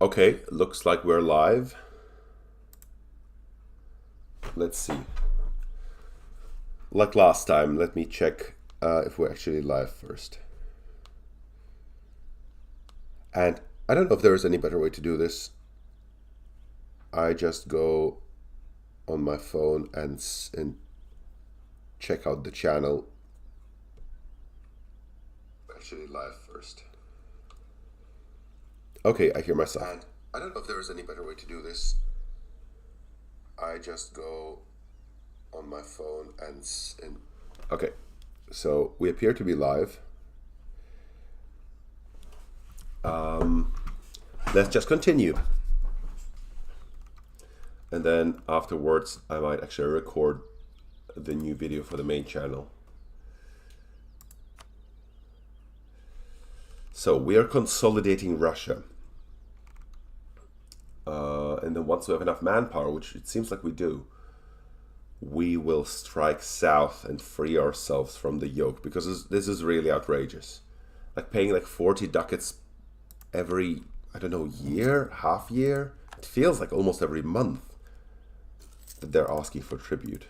Okay, looks like we're live. Let's see. Like last time, let me check if we're actually live first. And I don't know if there is any better way to do this. I just go on my phone and check out the channel. Actually live first. Okay, I hear myself. And I don't know if there is any better way to do this. I just go on my phone and okay, so we appear to be live. Let's just continue. And then afterwards, I might actually record the new video for the main channel. So we are consolidating Russia. And then once we have enough manpower, which it seems like we do, we will strike south and free ourselves from the yoke, because this is really outrageous. Like paying like 40 ducats every, I don't know, year, half year. It feels like almost every month that they're asking for tribute.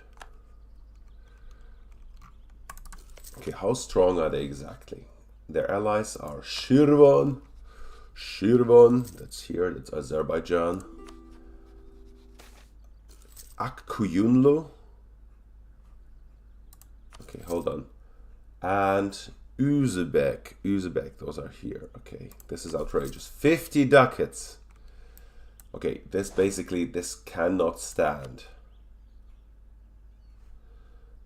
Okay, how strong are they exactly? Their allies are Shirvan, that's here, that's Azerbaijan. Akkuyunlu. Okay, hold on. And Uzbek, those are here. Okay, this is outrageous. 50 ducats. Okay, this cannot stand.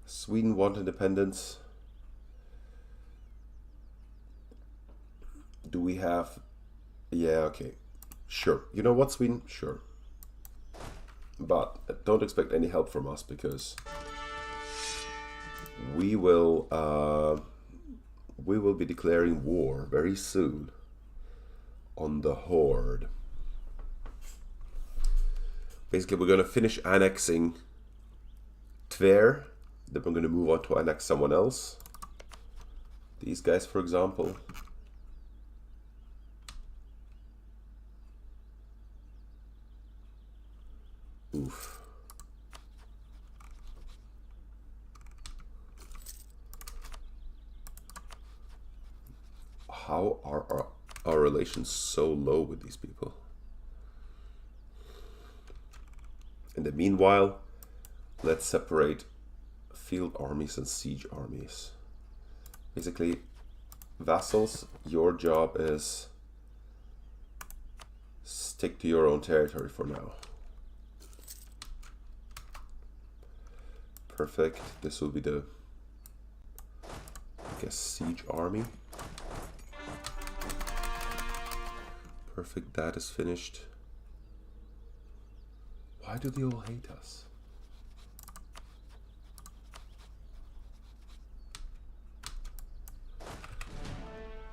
Sweden want independence. Do we have... Yeah, okay. Sure. You know what, Sweden? Sure. But don't expect any help from us, because we will be declaring war very soon on the Horde. Basically, we're going to finish annexing Tver. Then we're going to move on to annex someone else. These guys, for example. Oof. How are our relations so low with these people? In the meanwhile, let's separate field armies and siege armies. Basically, vassals, your job is stick to your own territory for now. Perfect. This will be the, I guess, siege army. Perfect. That is finished. Why do they all hate us?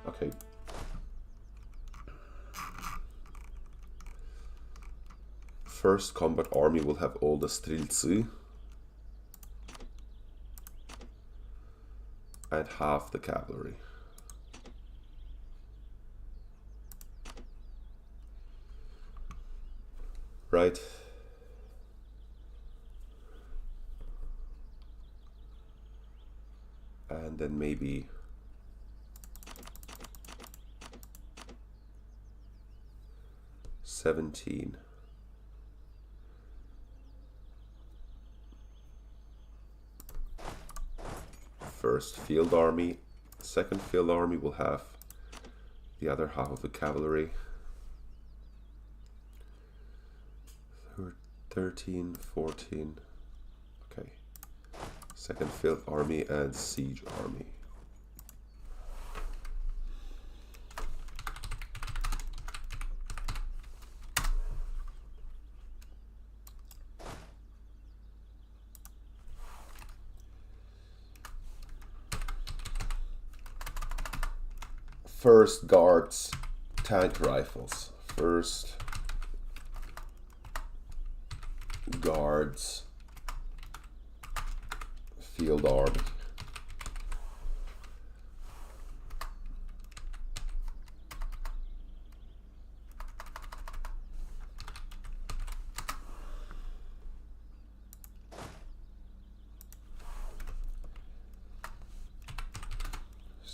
Okay. First combat army will have all the Striltsi. And half the cavalry. Right. And then maybe $17. First field army, second field army will have the other half of the cavalry. 13, 14. Okay. Second field army and siege army. First guards, tank rifles. First guards, field army.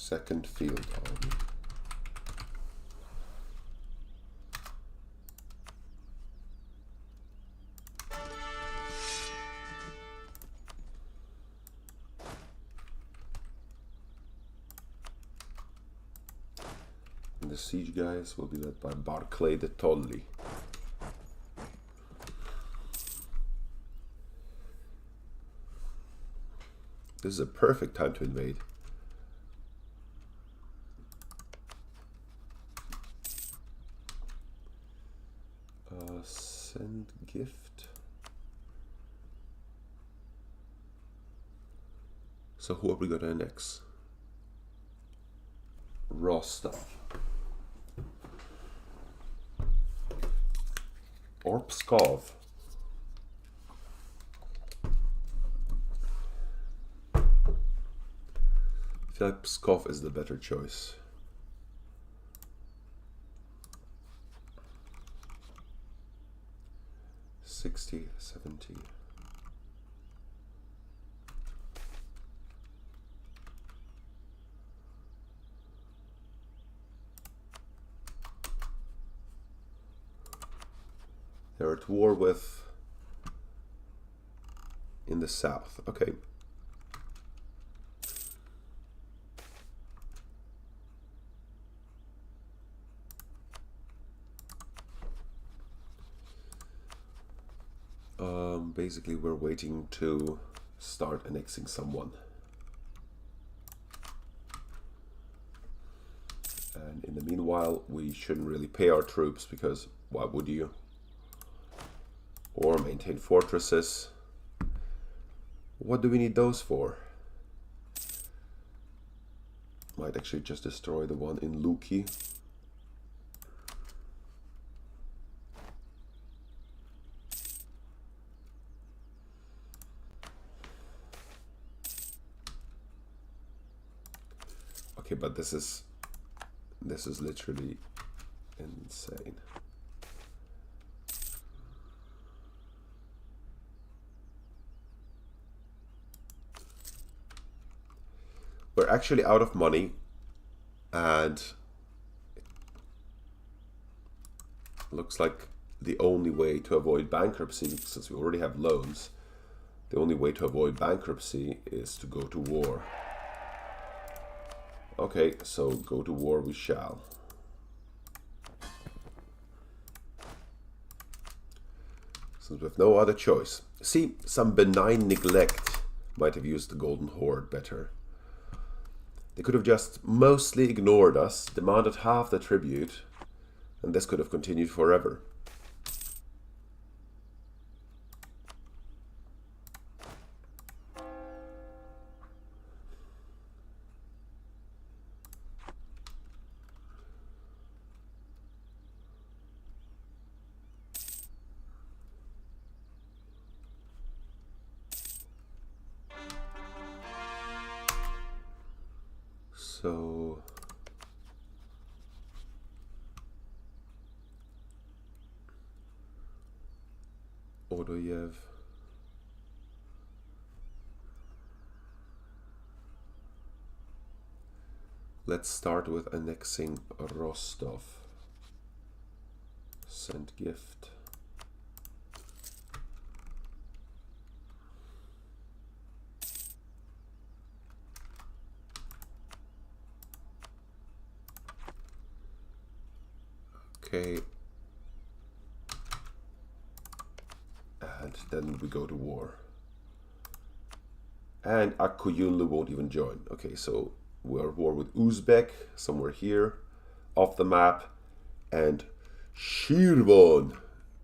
Second field army. And the siege guys will be led by Barclay de Tolly. This is a perfect time to invade. Send gift. So who are we gonna annex? Rostov. Or Pskov. I feel like Pskov is the better choice. 60, 70. They're at war with in the south. Okay. Basically, we're waiting to start annexing someone. And in the meanwhile, we shouldn't really pay our troops because why would you? Or maintain fortresses. What do we need those for? Might actually just destroy the one in Luki. Okay, but this is literally insane. We're actually out of money, and it looks like the only way to avoid bankruptcy, since we already have loans, the only way to avoid bankruptcy is to go to war. Okay, so go to war we shall. Since we have no other choice. See, some benign neglect might have used the Golden Horde better. They could have just mostly ignored us, demanded half the tribute, and this could have continued forever. So Odoyev. Let's start with annexing Rostov. Send gift. Okay. And then we go to war. And Akuyunlu won't even join. Okay, so we're at war with Uzbek, somewhere here, off the map, and Shirvan,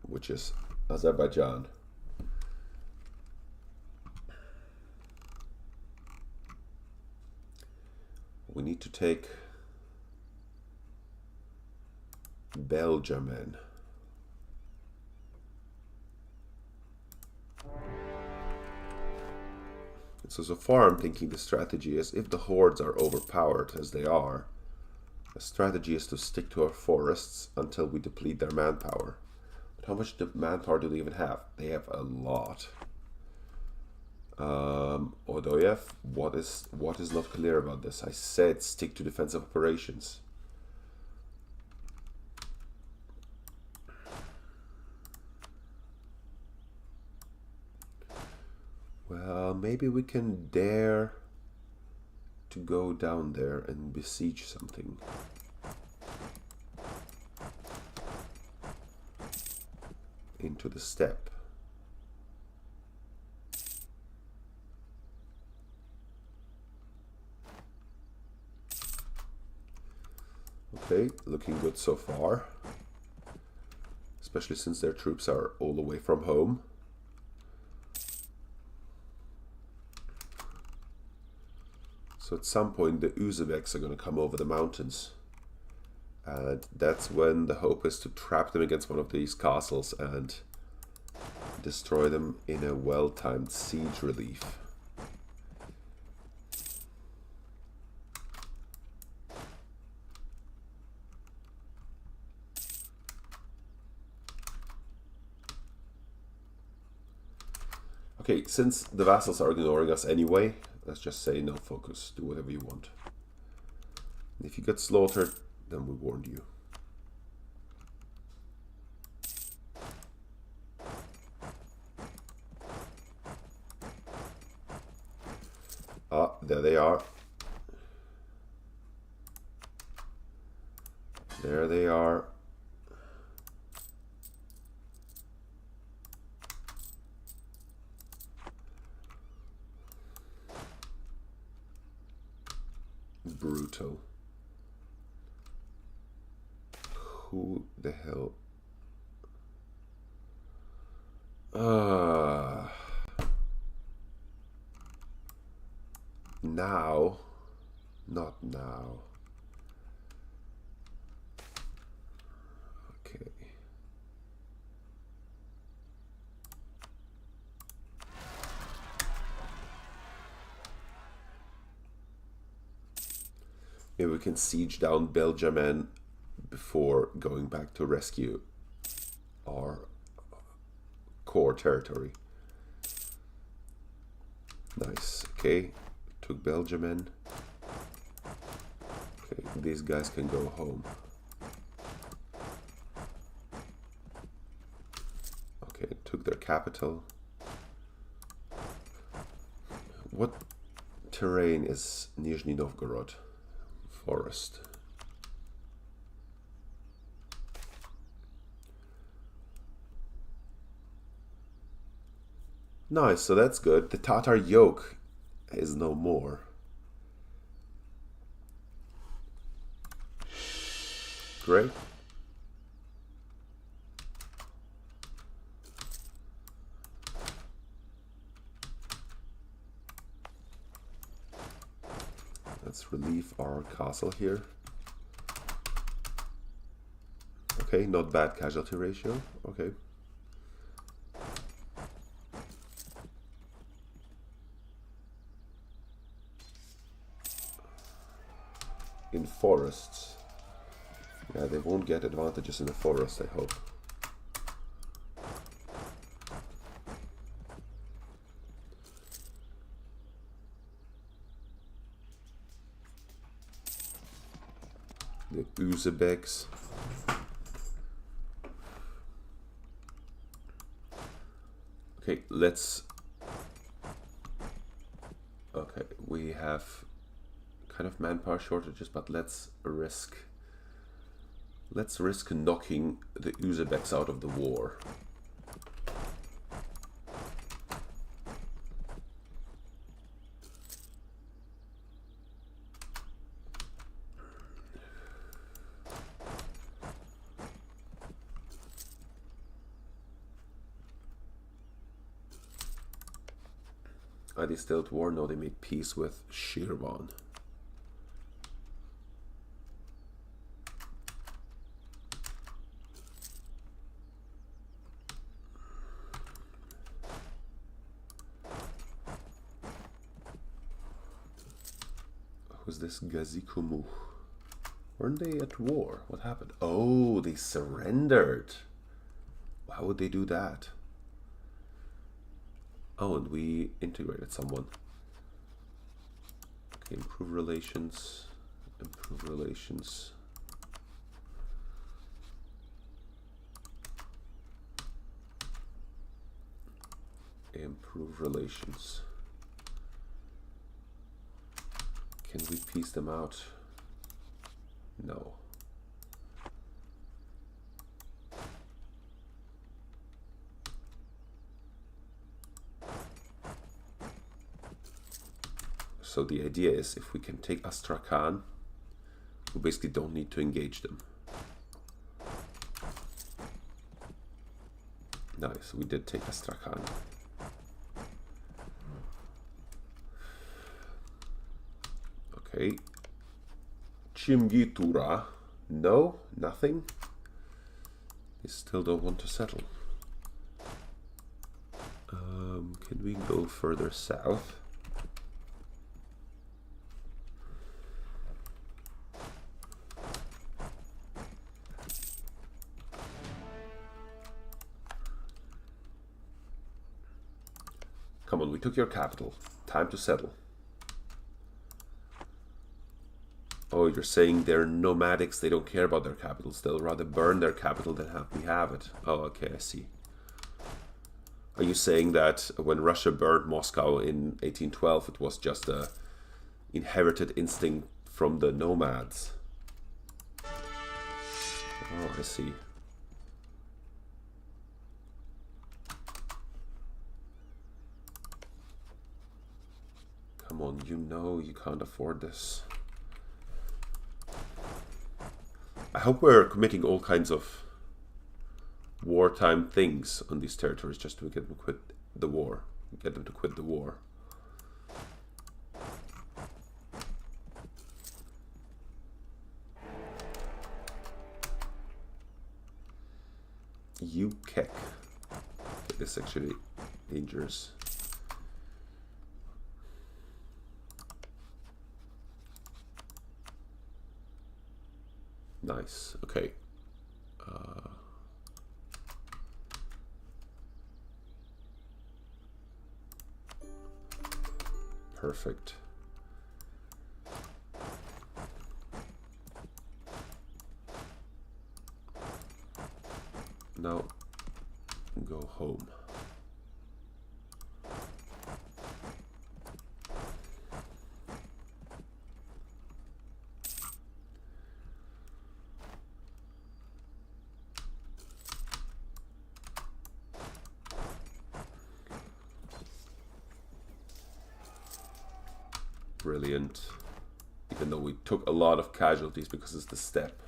which is Azerbaijan. We need to take Belgium in. So far I'm thinking the strategy is, if the hordes are overpowered, as they are, the strategy is to stick to our forests until we deplete their manpower. But how much manpower do they even have? They have a lot. Odoyev, what is not clear about this? I said stick to defensive operations. Well, maybe we can dare to go down there and besiege something. Into the steppe. Okay, looking good so far. Especially since their troops are all the way from home. So at some point the Uzbeks are going to come over the mountains. And that's when the hope is to trap them against one of these castles and destroy them in a well-timed siege relief. Okay, since the vassals are ignoring us anyway, let's just say no focus, do whatever you want. And if you get slaughtered, then we warned you. Ah, there they are. There they are. Brutal. Who the hell? Now. Not now. Okay. Maybe we can siege down Belgium and before going back to rescue our core territory. Nice. Okay, took Belgium in. Okay, these guys can go home. Okay, took their capital. What terrain is Nizhny Novgorod? Forest. Nice, so that's good. The Tatar yoke is no more. Great. Let's relieve our castle here. Okay, not bad casualty ratio. Okay. In forests. Yeah, they won't get advantages in the forest, I hope. The Uzbeks. Okay, let's... Okay, we have kind of manpower shortages, but let's risk knocking the Uzbeks out of the war. Are they still at war? No, they made peace with Shirvan. Who's this Gazikumu? Weren't they at war? What happened? Oh, they surrendered. Why would they do that? Oh, and we integrated someone. Okay, improve relations. Improve relations. Improve relations. Can we piece them out? No. So the idea is if we can take Astrakhan, we basically don't need to engage them. Nice, we did take Astrakhan. Okay. Chimgitura. No, nothing. They still don't want to settle. Can we go further south? Come on, we took your capital. Time to settle. Oh, you're saying they're nomadics, they don't care about their capitals. They'll rather burn their capital than have me have it. Oh, okay, I see. Are you saying that when Russia burned Moscow in 1812, it was just a inherited instinct from the nomads? Oh, I see. Come on, you know you can't afford this. I hope we're committing all kinds of wartime things on these territories just to get them to quit the war. Get them to quit the war. UKEC. This is actually dangerous. Nice. Okay. Perfect. Now go home. Brilliant. Even though we took a lot of casualties because it's the steppe.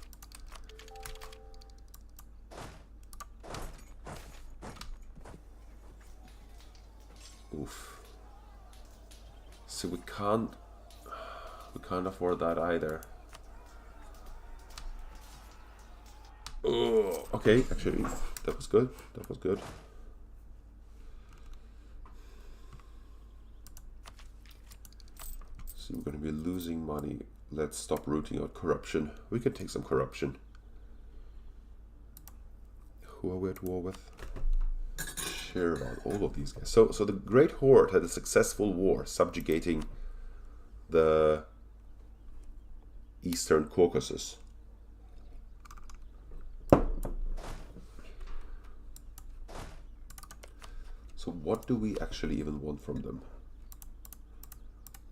Oof. So we can't afford that either. Oh, okay, actually, that was good. That was good. So we're going to be losing money. Let's stop rooting out corruption. We can take some corruption. Who are we at war with? Share about all of these guys. So the Great Horde had a successful war subjugating the Eastern Caucasus. So what do we actually even want from them?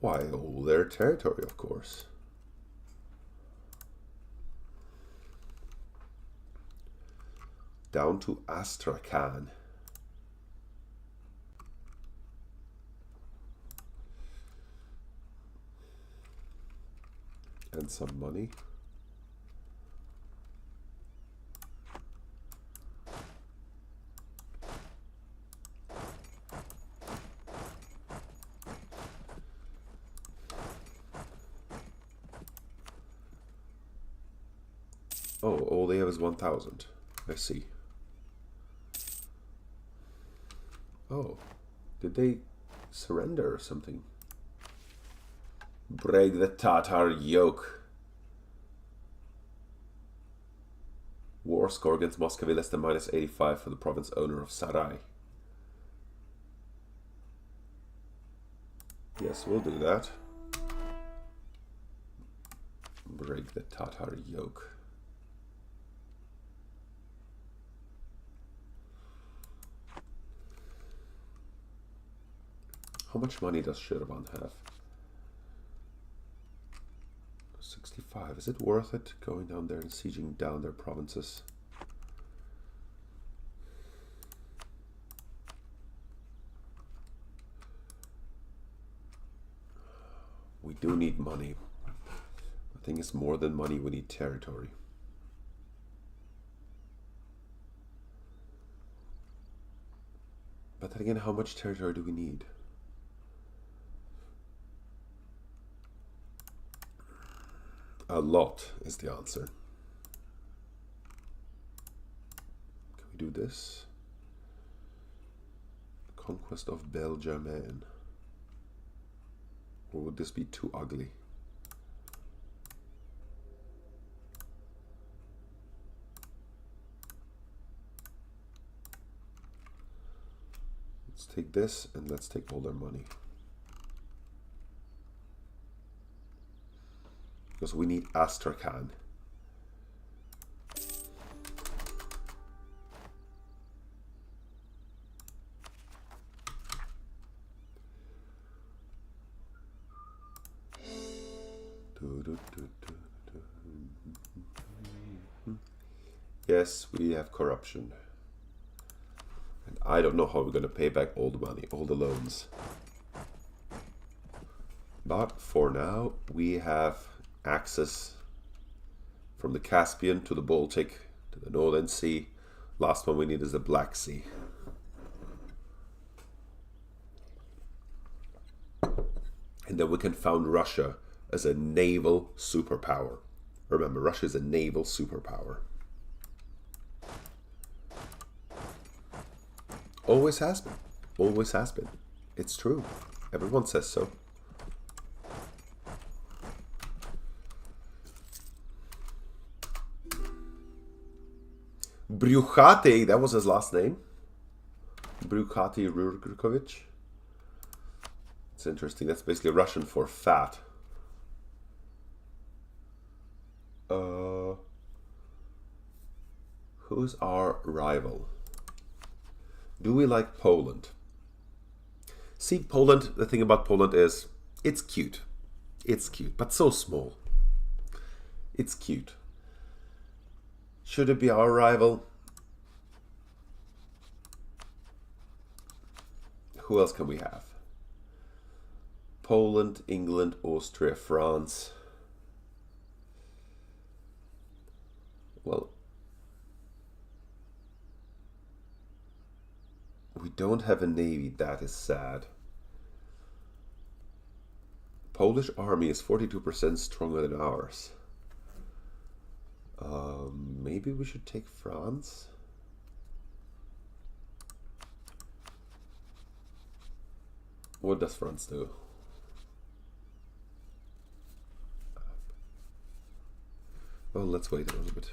Why, all their territory, of course. Down to Astrakhan. And some money. Oh, all they have is 1,000. I see. Oh, did they surrender or something? Break the Tatar yoke. War score against Muscovy less than -85 for the province owner of Sarai. Yes, we'll do that. Break the Tatar yoke. How much money does Shirvan have? 65. Is it worth it going down there and sieging down their provinces? We do need money. I think it's more than money, we need territory. But then again, how much territory do we need? A lot is the answer. Can we do this? Conquest of Belgium. Or would this be too ugly? Let's take this and let's take all their money. Because we need Astrakhan. Yes, we have corruption. And I don't know how we're going to pay back all the money, all the loans. But for now, we have access from the Caspian to the Baltic to the Northern Sea. Last one we need is the Black Sea. And then we can found Russia as a naval superpower. Remember, Russia is a naval superpower. Always has been. Always has been. It's true. Everyone says so. Bruchati, that was his last name. Bruchati Rurkovic. It's interesting. That's basically Russian for fat. Who's our rival? Do we like Poland? See, Poland, the thing about Poland is it's cute. It's cute, but so small. It's cute. Should it be our rival? Who else can we have? Poland, England, Austria, France. Well, we don't have a navy. That is sad. Polish army is 42% stronger than ours. Maybe we should take France. What does France do? Well, let's wait a little bit.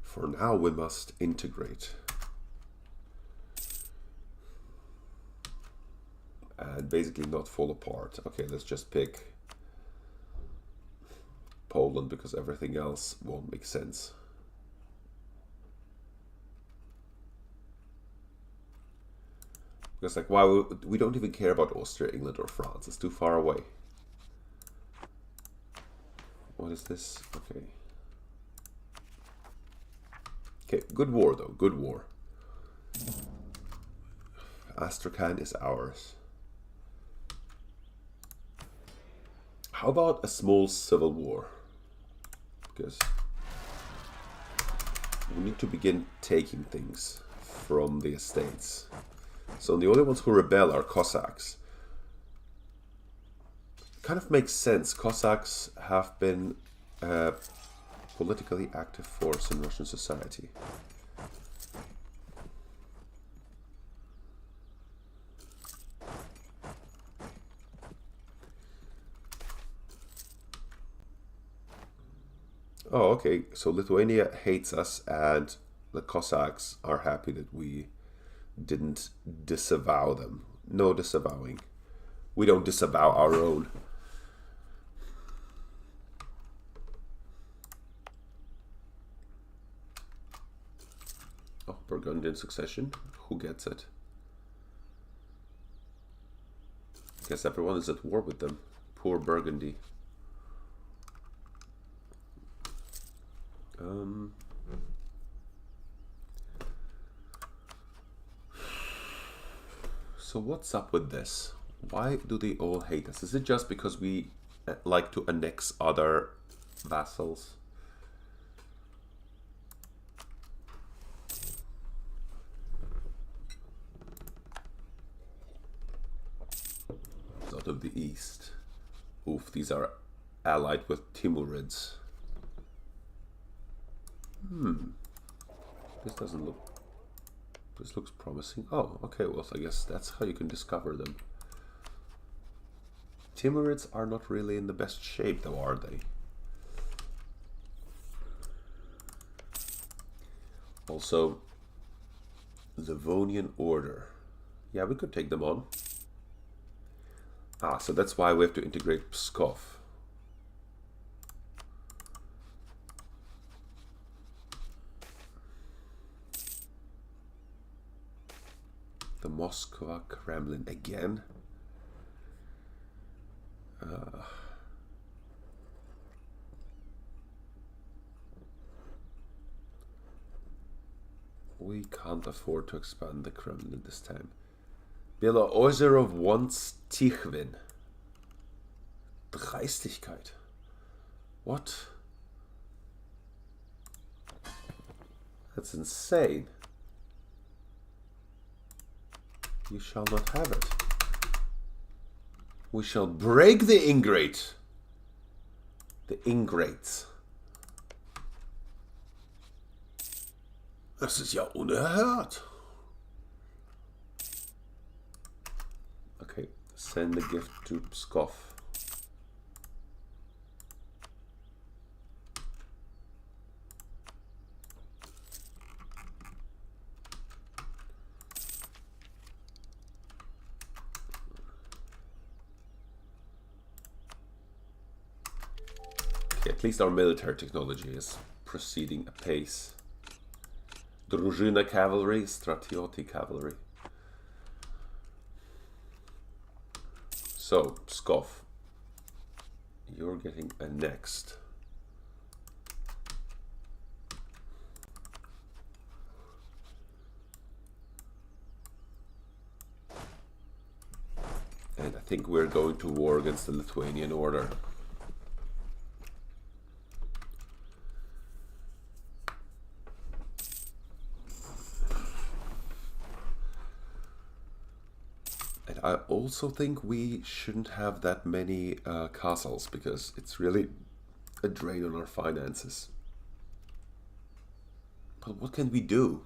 For now, we must integrate. And basically not fall apart. Okay, let's just pick Poland because everything else won't make sense. Because like, why we don't even care about Austria, England, or France. It's too far away. What is this? Okay. Okay, good war though, good war. Astrakhan is ours. How about a small civil war? Because we need to begin taking things from the estates. So the only ones who rebel are Cossacks. Kind of makes sense. Cossacks have been a politically active force in Russian society. Oh, okay. So Lithuania hates us and the Cossacks are happy that we didn't disavow them. No disavowing. We don't disavow our own. Oh, Burgundian succession. Who gets it? I guess everyone is at war with them. Poor Burgundy. So what's up with this? Why do they all hate us? Is it just because we like to annex other vassals? Out of the east. Oof, these are allied with Timurids. This doesn't look... This looks promising. Oh, okay, well, I guess that's how you can discover them. Timurids are not really in the best shape, though, are they? Also, Livonian Order. Yeah, we could take them on. Ah, so that's why we have to integrate Pskov. The Moscow Kremlin again. We can't afford to expand the Kremlin this time. Belaozerov wants Tikhvin. Dreistigkeit. What? That's insane. You shall not have it. We shall break the ingrate. The ingrates. Das ist ja unerhört. Okay, send the gift to Pskov. Okay, at least our military technology is proceeding apace. Drużyna cavalry, Stratioti cavalry. So, Pskov, you're getting annexed. And I think we're going to war against the Lithuanian Order. I also think we shouldn't have that many castles, because it's really a drain on our finances. But what can we do?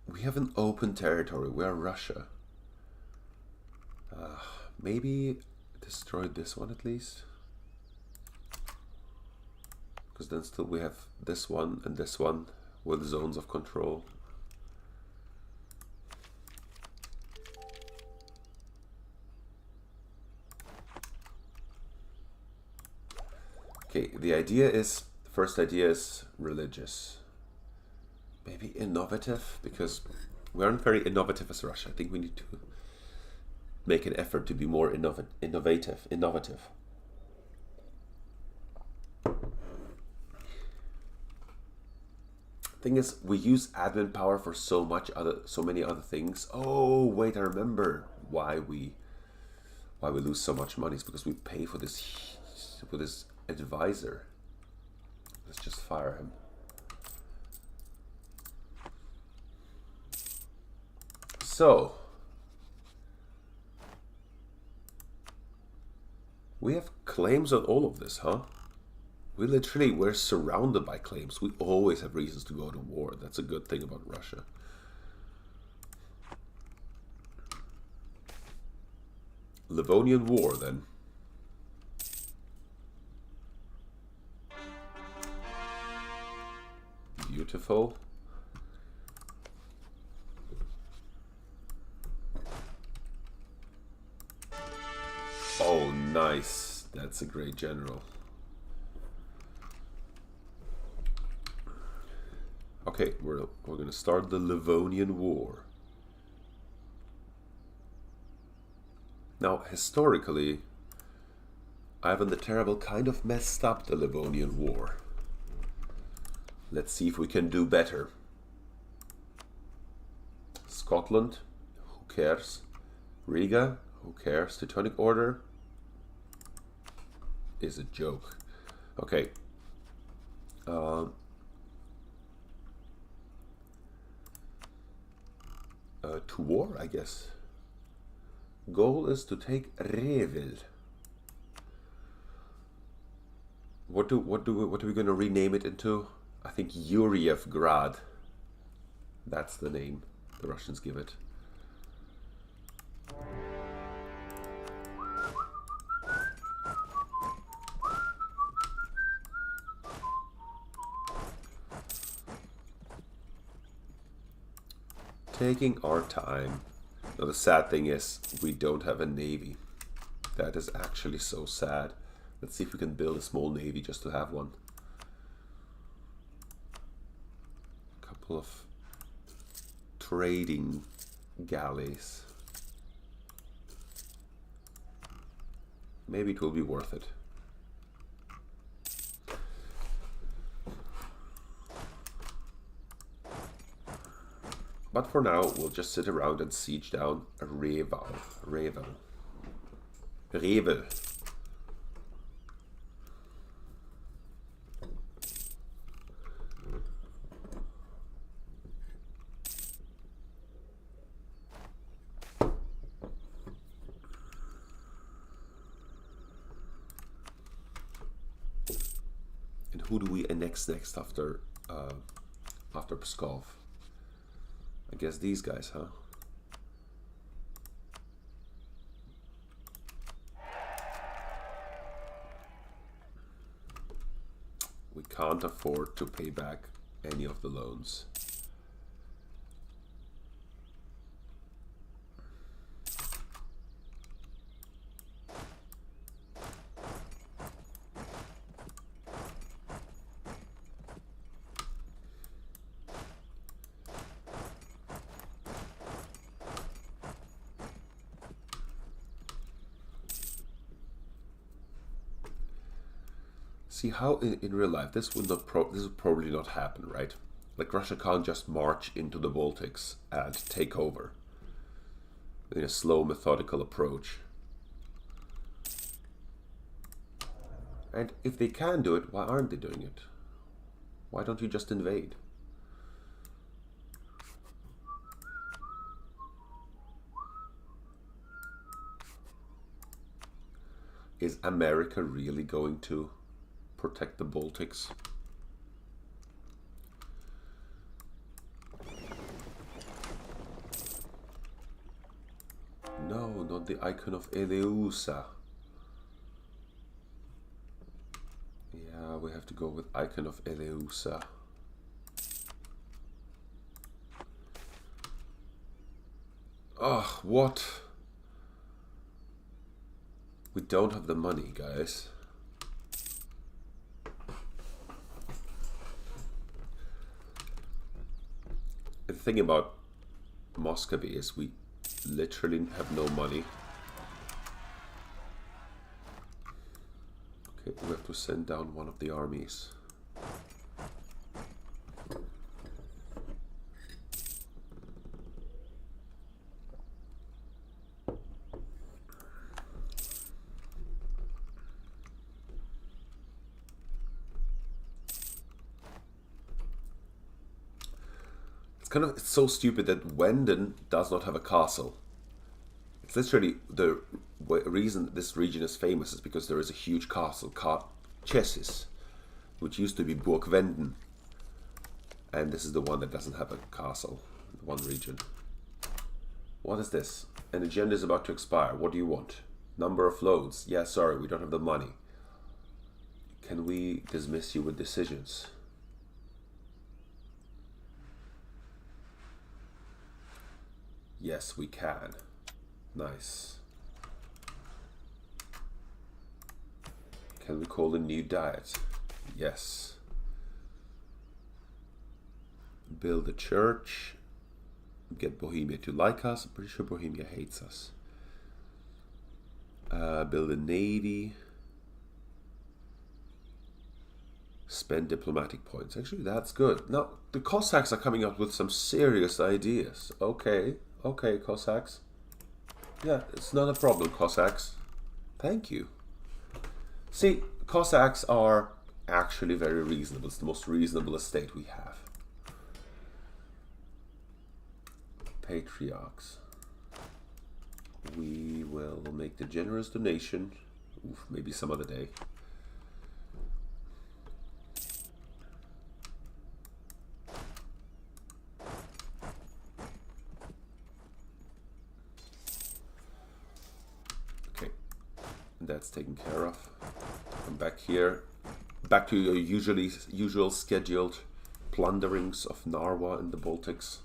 We have an open territory. We are Russia. Maybe destroy this one at least. Because then still we have this one and this one with zones of control. Okay, the idea is, the first idea is religious. Maybe innovative, because we aren't very innovative as Russia. I think we need to make an effort to be more innovative. Thing is, we use admin power for so many other things. Oh wait, I remember why we lose so much money. It's because we pay for this advisor. Let's just fire him. So we have claims on all of this, huh? We're surrounded by claims. We always have reasons to go to war. That's a good thing about Russia. Livonian War, then. Beautiful. Oh, nice. That's a great general. Okay, we're going to start the Livonian War. Now, historically, Ivan the Terrible kind of messed up the Livonian War. Let's see if we can do better. Scotland, who cares? Riga, who cares? Teutonic Order is a joke. Okay. To war, I guess. Goal is to take Revel. What are we going to rename it into? I think Yuryevgrad. That's the name the Russians give it. Taking our time. Now the sad thing is we don't have a navy. That is actually so sad. Let's see if we can build a small navy just to have one. A couple of trading galleys. Maybe it will be worth it. But for now, we'll just sit around and siege down Revel. And who do we annex next after Pskov? I guess these guys, huh? We can't afford to pay back any of the loans. See how in real life this would probably not happen, right? Like Russia can't just march into the Baltics and take over in a slow, methodical approach. And if they can do it, why aren't they doing it? Why don't you just invade? Is America really going to protect the Baltics? No, not the icon of Eleusa. Yeah, we have to go with icon of Eleusa. Oh, what? We don't have the money, guys. The thing about Muscovy is we literally have no money. Okay, we have to send down one of the armies. It's so stupid that Wenden does not have a castle. It's literally the reason this region is famous is because there is a huge castle called Chesis, which used to be Burg Wenden, and this is the one that doesn't have a castle. One region. What is this? An agenda is about to expire. What do you want? Number of loads. Yeah, sorry, we don't have the money. Can we dismiss you with decisions? Yes, we can. Nice. Can we call a new diet? Yes. Build a church. Get Bohemia to like us. I'm pretty sure Bohemia hates us. Build a navy. Spend diplomatic points. Actually, that's good. Now, the Cossacks are coming up with some serious ideas. Okay, Cossacks. Yeah, it's not a problem, Cossacks. Thank you. See, Cossacks are actually very reasonable. It's the most reasonable estate we have. Patriarchs. We will make the generous donation. Oof, maybe some other day. Okay, that's taken care of. I'm back here. Back to your usual scheduled plunderings of Narwa and the Baltics.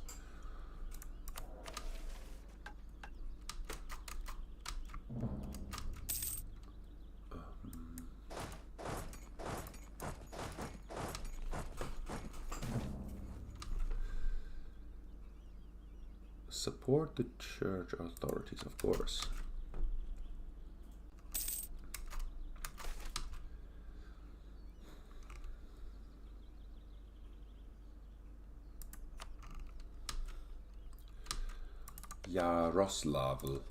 Support the church authorities, of course. Yaroslavl.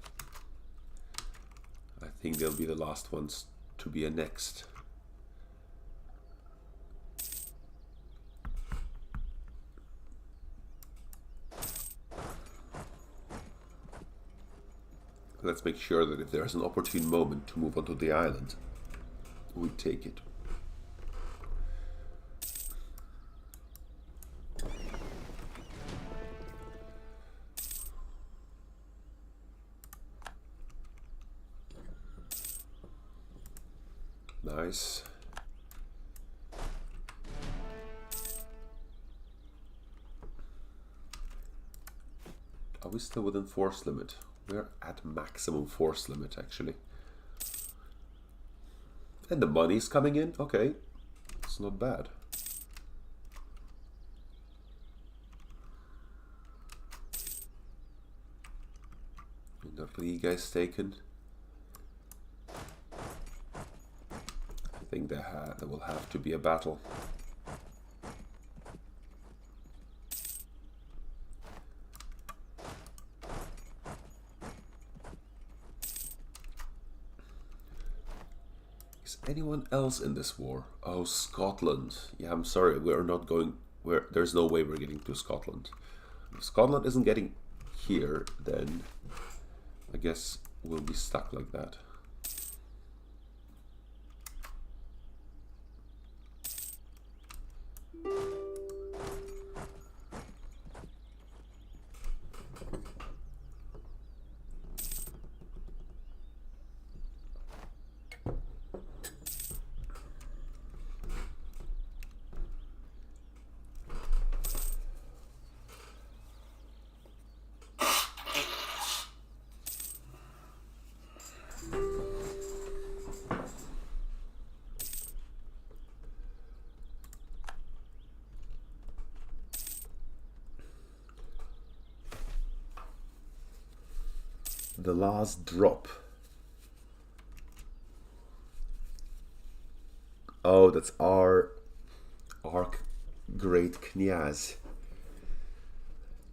I think they'll be the last ones to be annexed. Let's make sure that if there's an opportune moment to move onto the island, we take it. Nice. Are we still within force limit? We're at maximum force limit, actually. And the money's coming in? Okay. It's not bad. Enough Riga is taken. I think there will have to be a battle. Is anyone else in this war? Oh, Scotland. Yeah, I'm sorry, we're not going. There's no way we're getting to Scotland. If Scotland isn't getting here, then I guess we'll be stuck like that. The last drop. Oh, that's our Great Knyaz.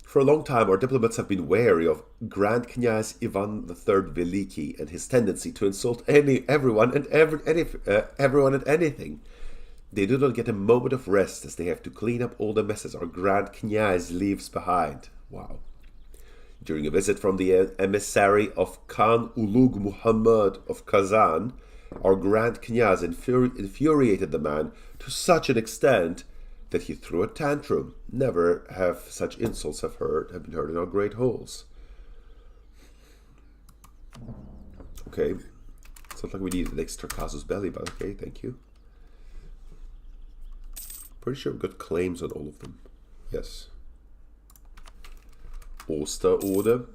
For a long time, our diplomats have been wary of Grand Knyaz Ivan III Veliki and his tendency to insult everyone and anything. They do not get a moment of rest as they have to clean up all the messes our Grand Knyaz leaves behind. Wow. During a visit from the emissary of Khan Ulugh Muhammad of Kazan, our Grand Knyaz infuriated the man to such an extent that he threw a tantrum. Never have such insults have been heard in our great halls. Okay, sounds like we need an extra casus belli, but okay, thank you. Pretty sure we've got claims on all of them. Yes. Osterode.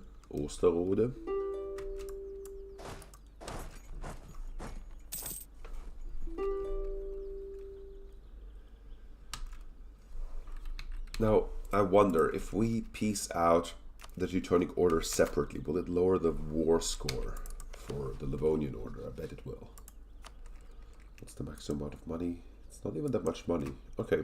Now, I wonder if we piece out the Teutonic Order separately, will it lower the war score for the Livonian Order? I bet it will. What's the maximum amount of money? It's not even that much money. Okay.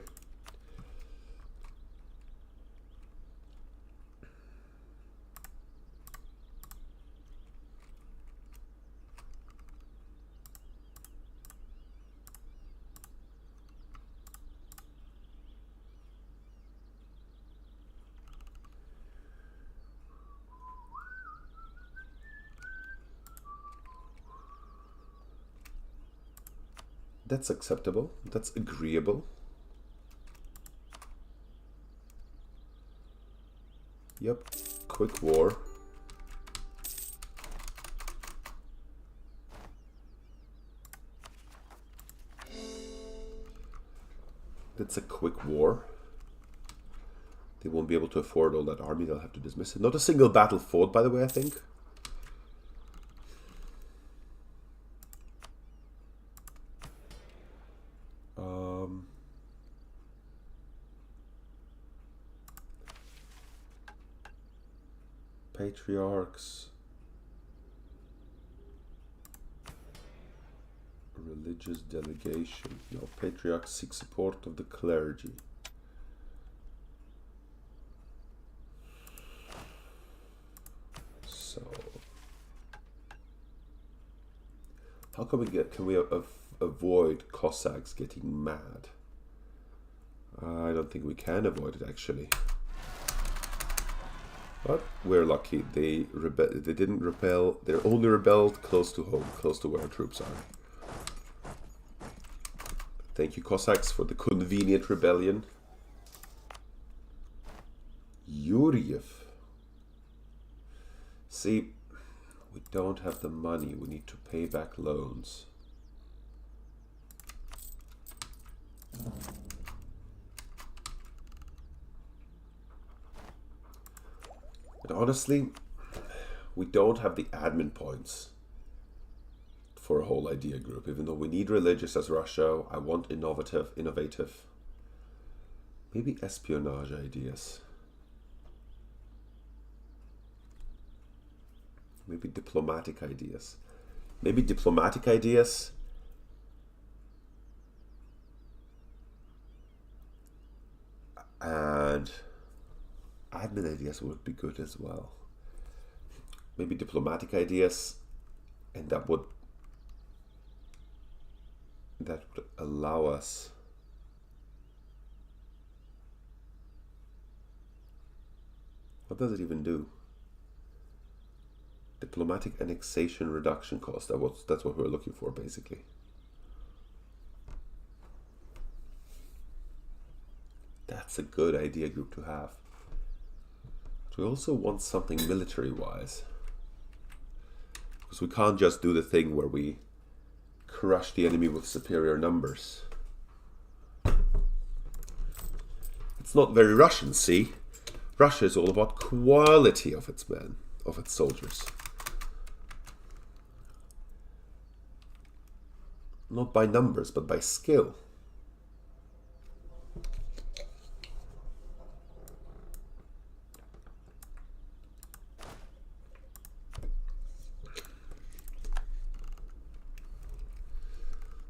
That's acceptable. That's agreeable. Yep. Quick war. That's a quick war. They won't be able to afford all that army. They'll have to dismiss it. Not a single battle fought, by the way, I think. Patriarchs. Religious delegation. No, patriarchs seek support of the clergy. So, how can we avoid Cossacks getting mad? I don't think we can avoid it, actually. But we're lucky. They didn't rebel. They only rebelled close to home, close to where our troops are. Thank you, Cossacks, for the convenient rebellion. Yuriev. See, we don't have the money. We need to pay back loans. And honestly, we don't have the admin points for a whole idea group. Even though we need religious as Russia, I want innovative. Maybe espionage ideas. Maybe diplomatic ideas. Maybe diplomatic ideas. And admin ideas would be good as well. Maybe diplomatic ideas, and that would allow us what does it even do? Diplomatic annexation reduction cost. That's what we're looking for, basically. That's a good idea group to have. We also want something military-wise. Because we can't just do the thing where we crush the enemy with superior numbers. It's not very Russian, see? Russia is all about quality of its men, of its soldiers. Not by numbers, but by skill.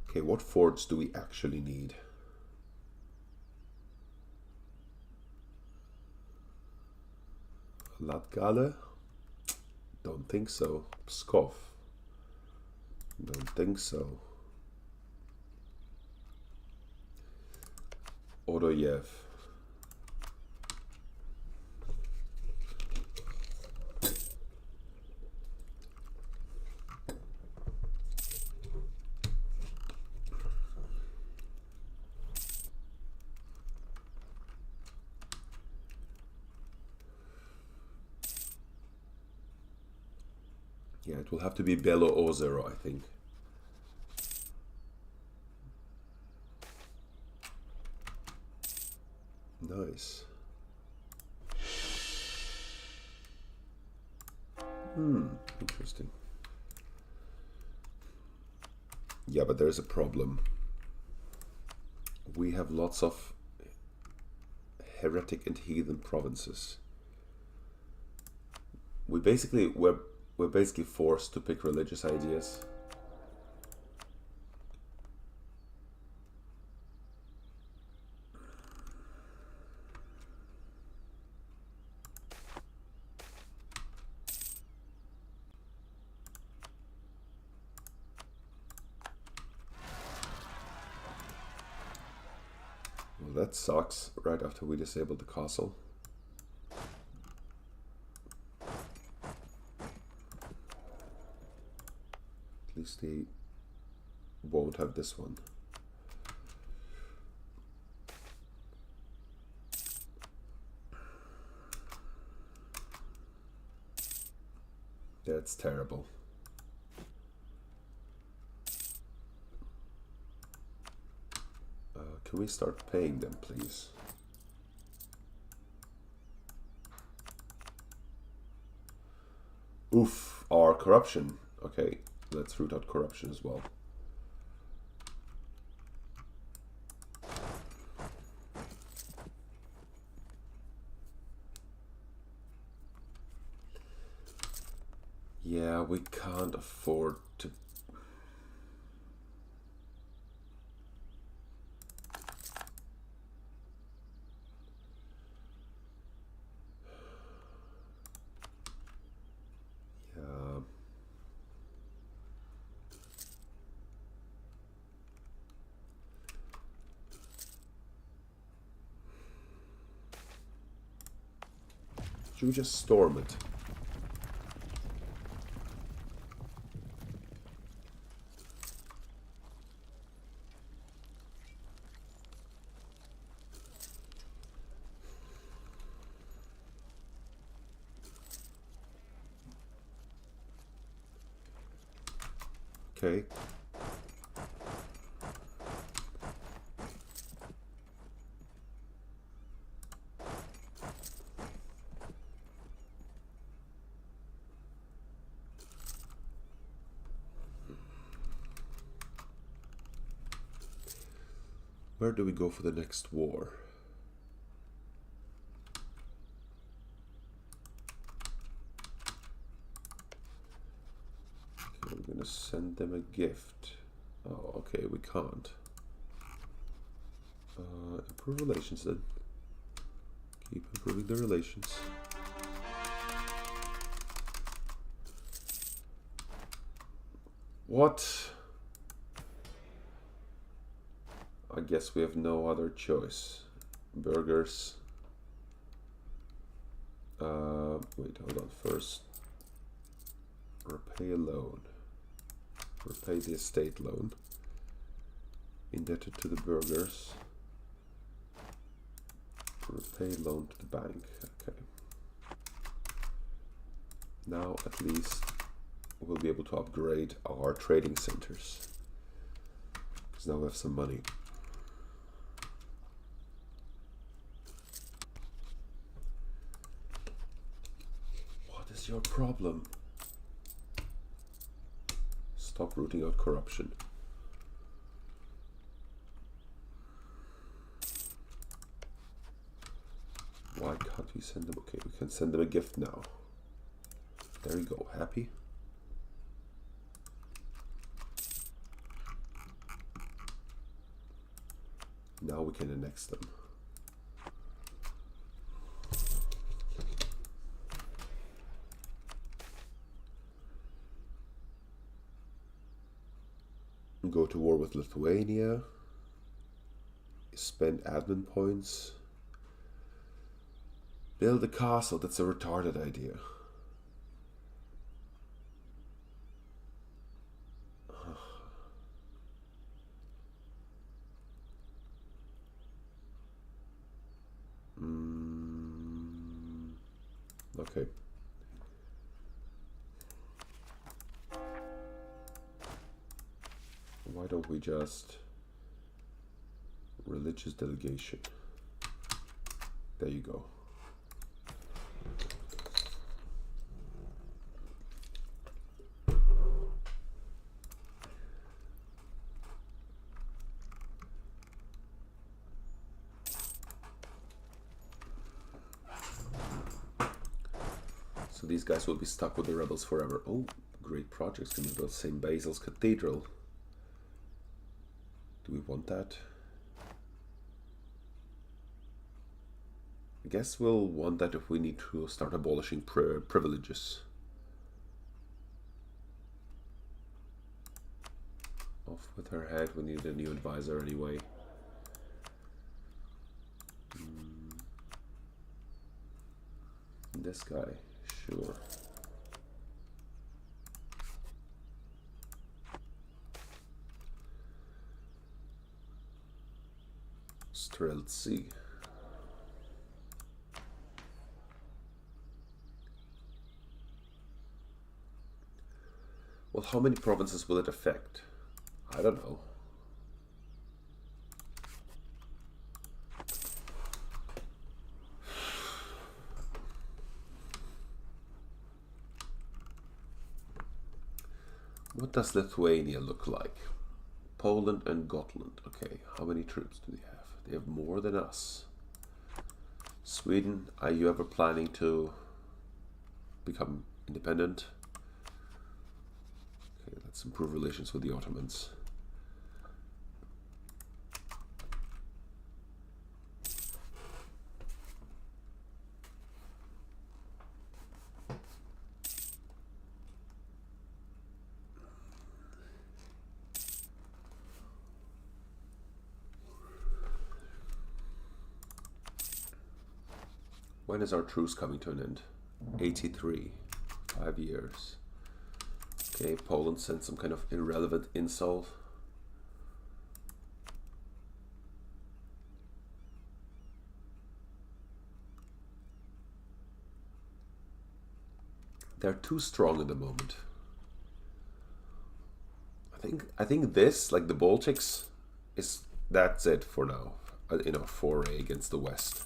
Okay, what forts do we actually need? Latgale? Don't think so. Pskov? Don't think so. Odoyev? Yeah, it will have to be Belo Ozero, I think. Nice. Interesting. Yeah, but there's a problem. We have lots of heretic and heathen provinces. We're basically forced to pick religious ideas. Well, that sucks, right after we disabled the castle. At least they won't have this one. That's terrible. Can we start paying them, please? Oof, our corruption. Okay, let's root out corruption as well. Yeah, we can't afford to. Yeah. Should we just storm it? Okay. Where do we go for the next war? Okay, we're gonna send them a gift. Oh, okay, we can't. Improve relations then. Keep improving the relations. What? I guess we have no other choice. Burgers. Wait, hold on. First, repay a loan. Repay the estate loan. Indebted to the burgers. Repay loan to the bank. Okay. Now at least we'll be able to upgrade our trading centers. Because now we have some money. What is your problem? Stop rooting out corruption. Why can't we send them? Okay, we can send them a gift now. There you go. Happy? Now we can annex them. Go to war with Lithuania. Spend admin points. Build a castle. That's a retarded idea. Okay. Why don't we just religious delegation? There you go. So these guys will be stuck with the rebels forever. Oh, great projects can be built. St. Basil's Cathedral. Do we want that? I guess we'll want that if we need to start abolishing privileges. Off with her head, we need a new advisor anyway. This guy, sure. Streltsy. Well, how many provinces will it affect? I don't know. What does Lithuania look like? Poland and Gotland. Okay, how many troops do they have? They have more than us. Sweden, are you ever planning to become independent? Okay, let's improve relations with the Ottomans. When is our truce coming to an end? 83. 5 years. Okay, Poland sent some kind of irrelevant insult. They're too strong at the moment. I think this, like the Baltics, that's it for now. In our foray against the West.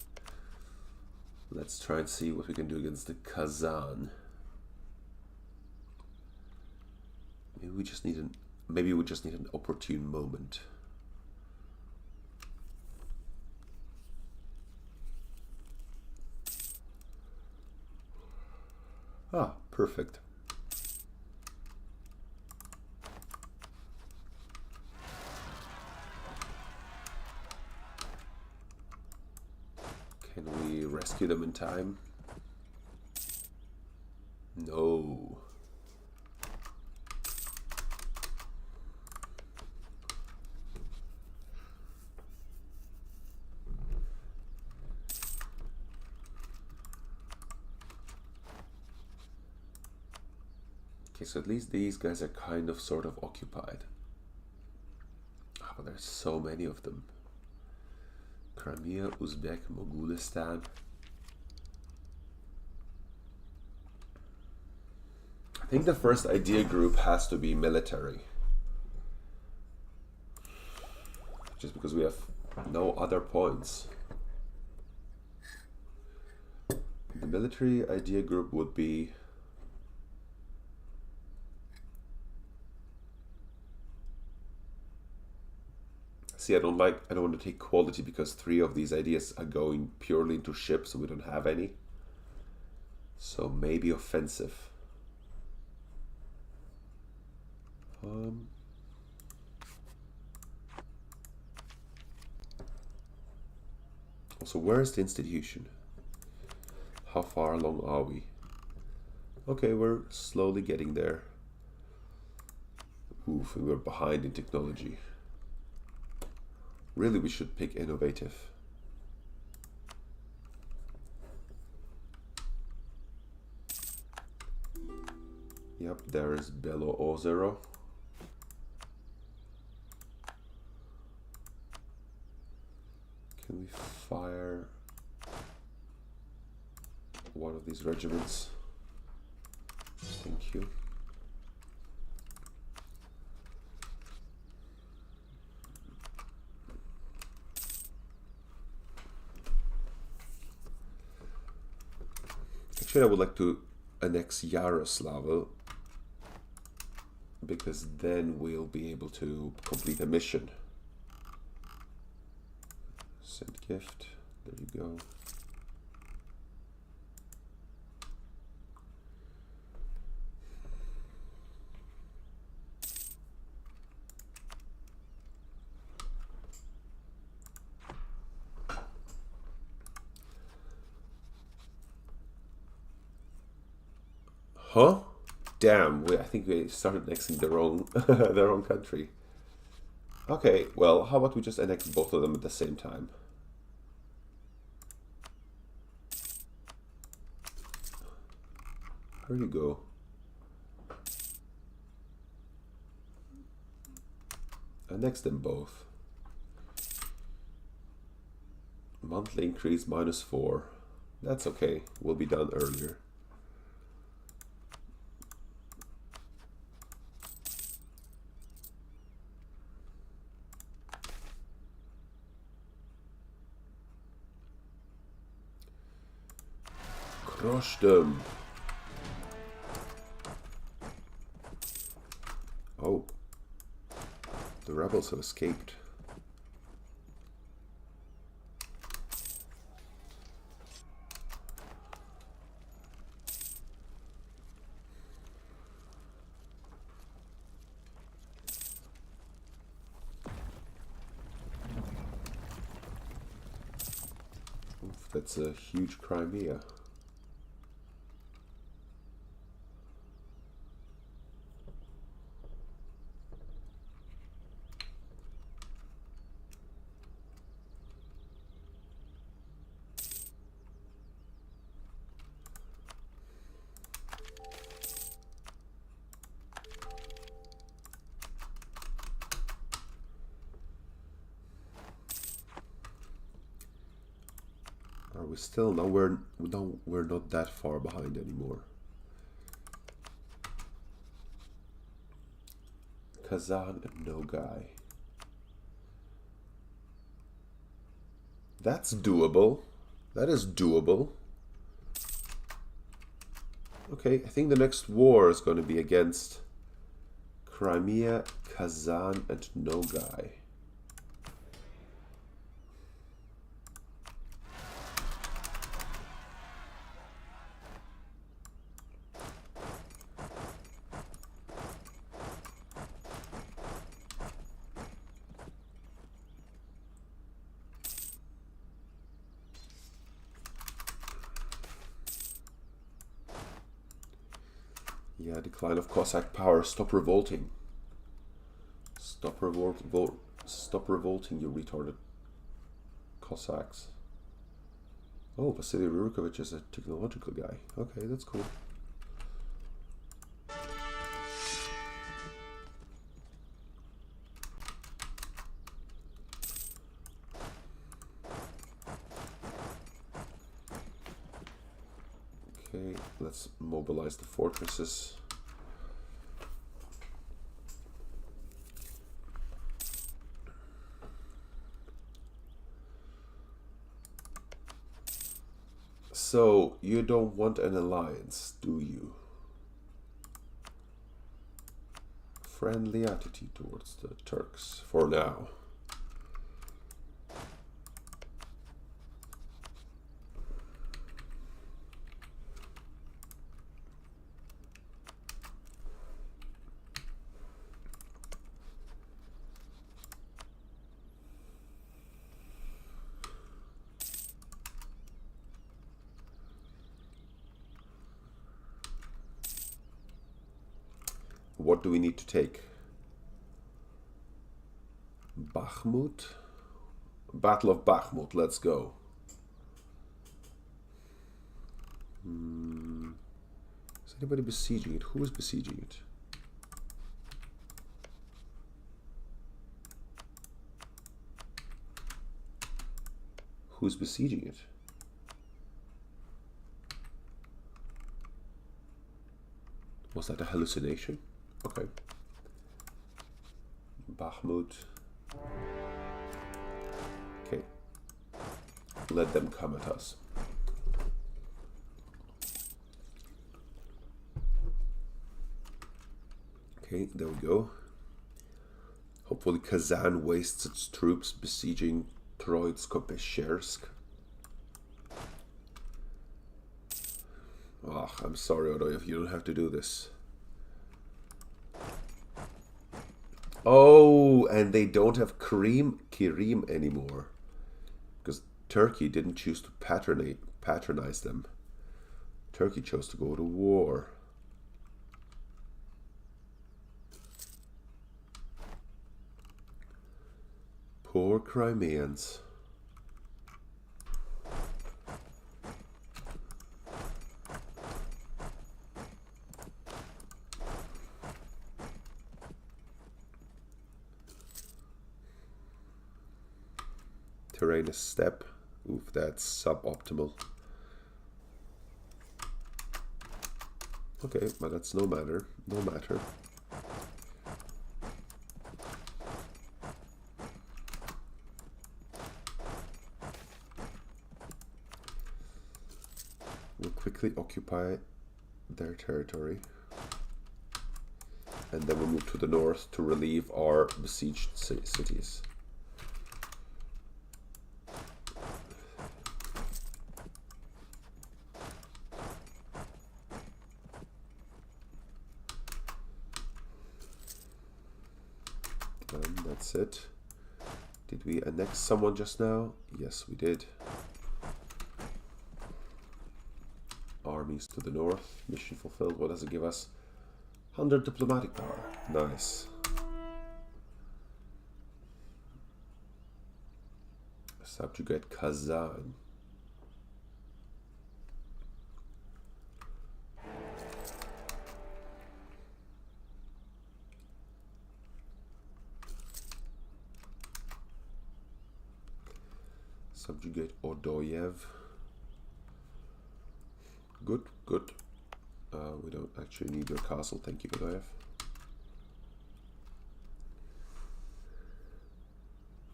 Let's try and see what we can do against the Kazan. Maybe we just need an opportune moment. Ah, perfect. Can we rescue them in time? No. Okay, so at least these guys are kind of sort of occupied. Ah, but there's so many of them. Crimea, Uzbek, Mogulistan. I think the first idea group has to be military. Just because we have no other points. The military idea group would be see, I don't want to take quality because 3 of these ideas are going purely into ships and we don't have any. So maybe offensive. Also, where is the institution? How far along are we? Okay, we're slowly getting there. Oof, and we're behind in technology. Really, we should pick innovative. Yep, there is Belo Ozero. Can we fire one of these regiments? Thank you. Actually, I would like to annex Yaroslavl because then we'll be able to complete a mission. Send gift. There you go. Huh? Damn, I think we started annexing the wrong, the wrong country. Okay, well, how about we just annex both of them at the same time? Here you go. Annex them both. Monthly increase -4. That's okay. Will be done earlier. Crush them. Oh. The rebels have escaped. Oof, that's a huge Crimea. Are we still? No, we're not that far behind anymore. Kazan and Nogai. That's doable. That is doable. Okay, I think the next war is going to be against Crimea, Kazan, and Nogai. Yeah, decline of Cossack power. Stop revolting. Stop revolting, you retarded Cossacks. Oh, Vasily Rurkovich is a technological guy. Okay, that's cool. Okay, let's mobilize the fortresses. So, you don't want an alliance, do you? Friendly attitude towards the Turks, for now. What do we need to take? Bakhmut? Battle of Bakhmut, let's go. Is anybody besieging it? Who is besieging it? Who's besieging it? Was that a hallucination? Okay. Bakhmut. Okay. Let them come at us. Okay, there we go. Hopefully Kazan wastes its troops besieging Troitsko-Peschersk. Oh, I'm sorry, Odoyev, you don't have to do this. Oh, and they don't have Kirim anymore. Because Turkey didn't choose to patronize them. Turkey chose to go to war. Poor Crimeans. Terrain is steppe. Oof, that's suboptimal. Okay, but that's no matter. No matter. We'll quickly occupy their territory. And then we'll move to the north to relieve our besieged cities. And that's it. Did we annex someone just now? Yes, we did. Armies to the north. Mission fulfilled. What does it give us? 100 diplomatic power. Nice. Subjugate Kazan. Subjugate Odoyev. Good, good. We don't actually need your castle, thank you, Odoyev.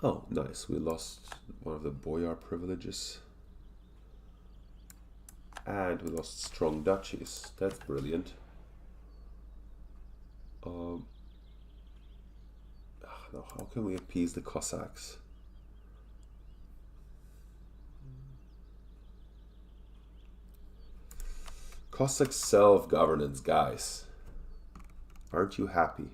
Oh, nice. We lost one of the boyar privileges. And we lost strong duchies. That's brilliant. Now, how can we appease the Cossacks? Cossack self-governance, guys. Aren't you happy?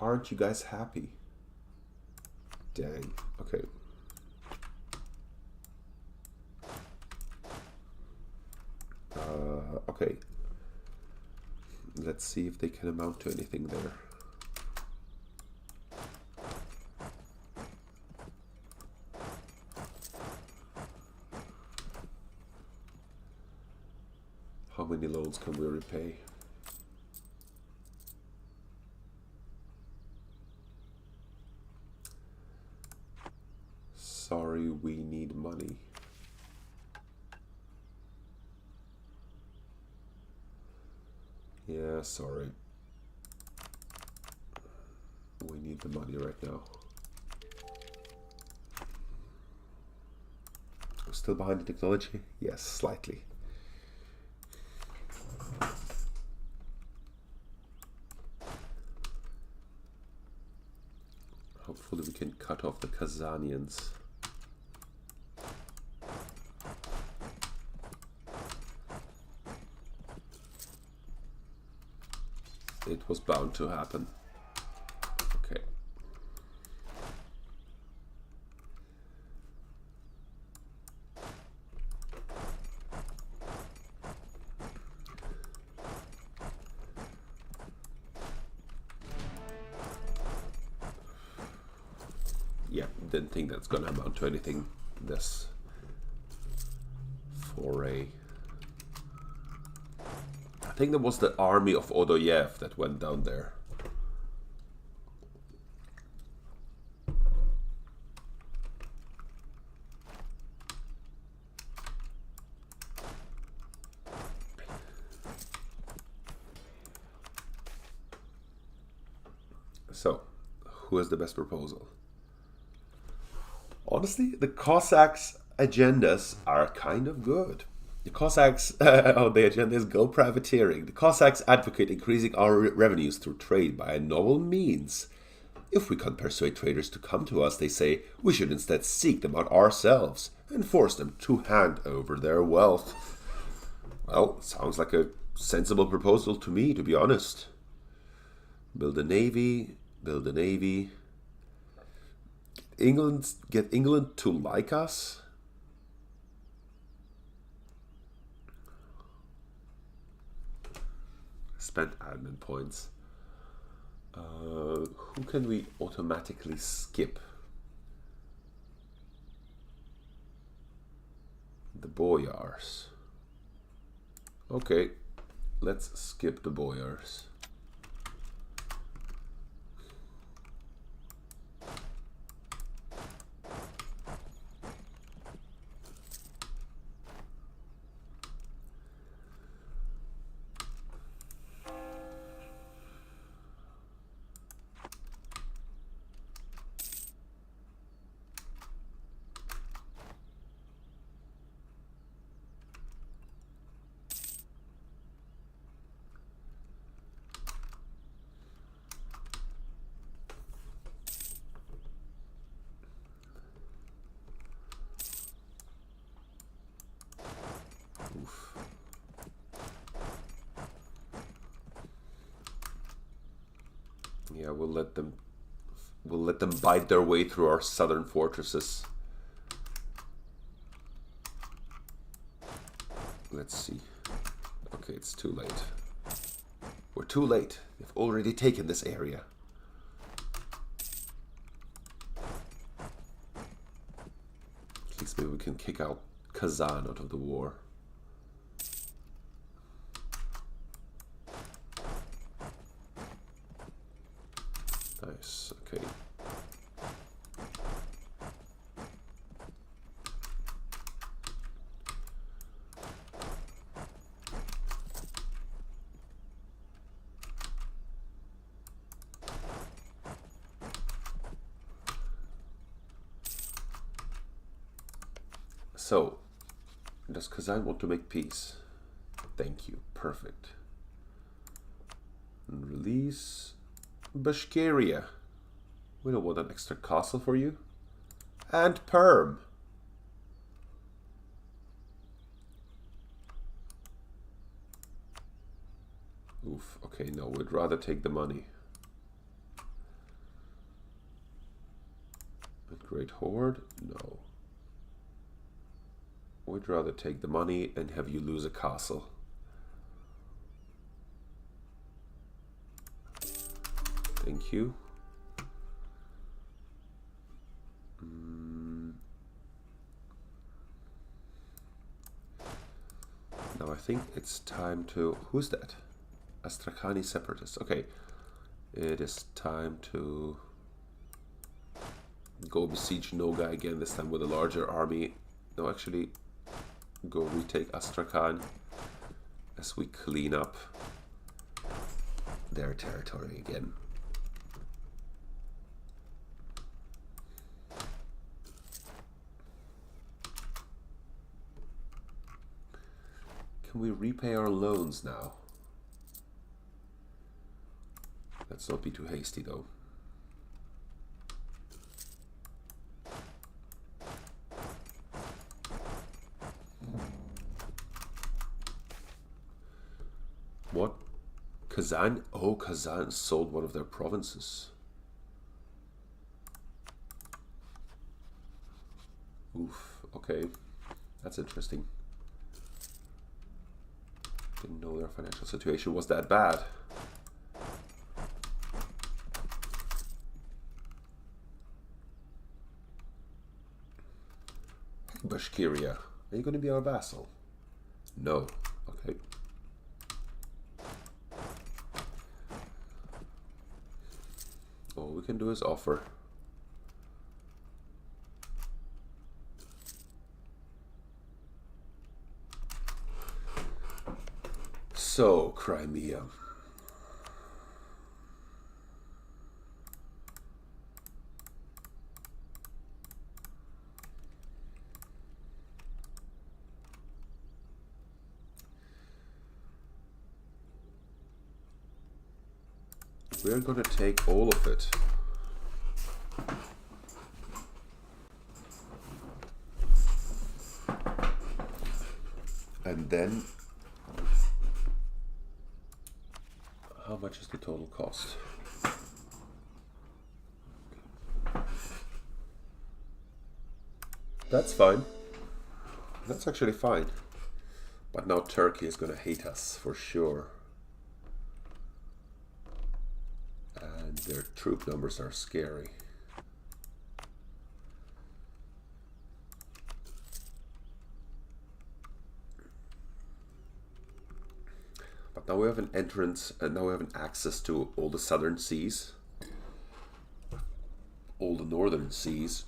Aren't you guys happy? Dang. Okay. Okay. Let's see if they can amount to anything there. How many loans can we repay? Sorry, we need money. Yeah, sorry. We need the money right now. We're still behind in technology? Yes, slightly. Hopefully we can cut off the Kazanians. It was bound to happen. Okay. Yeah, didn't think that's gonna amount to anything. This foray. I think that was the army of Odoyev that went down there. So, who has the best proposal? Honestly, the Cossacks' agendas are kind of good. The Cossacks, the agenda is go privateering. The Cossacks advocate increasing our revenues through trade by a novel means. If we can persuade traders to come to us, they say, we should instead seek them out ourselves and force them to hand over their wealth. Well, sounds like a sensible proposal to me, to be honest. Build a navy, build a navy. get England to like us? Spend admin points. Who can we automatically skip? The boyars. Okay, let's skip the boyars. Yeah, we'll let them bite their way through our southern fortresses. Let's see. Okay, it's too late. We're too late. They've already taken this area. At least maybe we can kick out Kazan out of the war. Nice, okay. So, does Kazan want to make peace? Thank you, perfect. And release Bashkiria. We don't want an extra castle for you. And Perm. Oof, okay, no, we'd rather take the money. A Great Horde? No. We'd rather take the money and have you lose a castle. Thank you. Now I think it's time to... Who's that? Astrakani separatists. Okay. It is time to go besiege Noga again, this time with a larger army. No, actually, go retake Astrakhan as we clean up their territory again. Can we repay our loans now? Let's not be too hasty though. What? Kazan? Oh, Kazan sold one of their provinces. Oof, okay. That's interesting. Didn't know their financial situation was that bad. Bashkiria, are you going to be our vassal? No. Okay. All we can do is offer. So, Crimea. We're going to take all of it. And then, how much is the total cost? That's fine. That's actually fine. But now Turkey is going to hate us for sure. And their troop numbers are scary. But now we have an entrance, and now we have an access to all the southern seas, all the northern seas.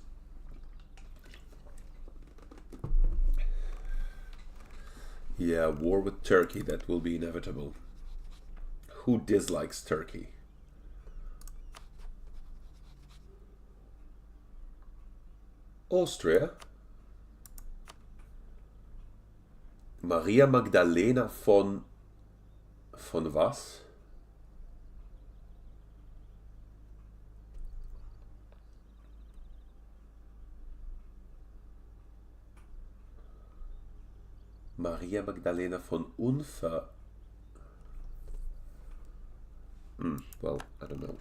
Yeah, war with Turkey, that will be inevitable. Who dislikes Turkey? Austria. Maria Magdalena von was? Maria Magdalena von Unfa. Well, I don't know.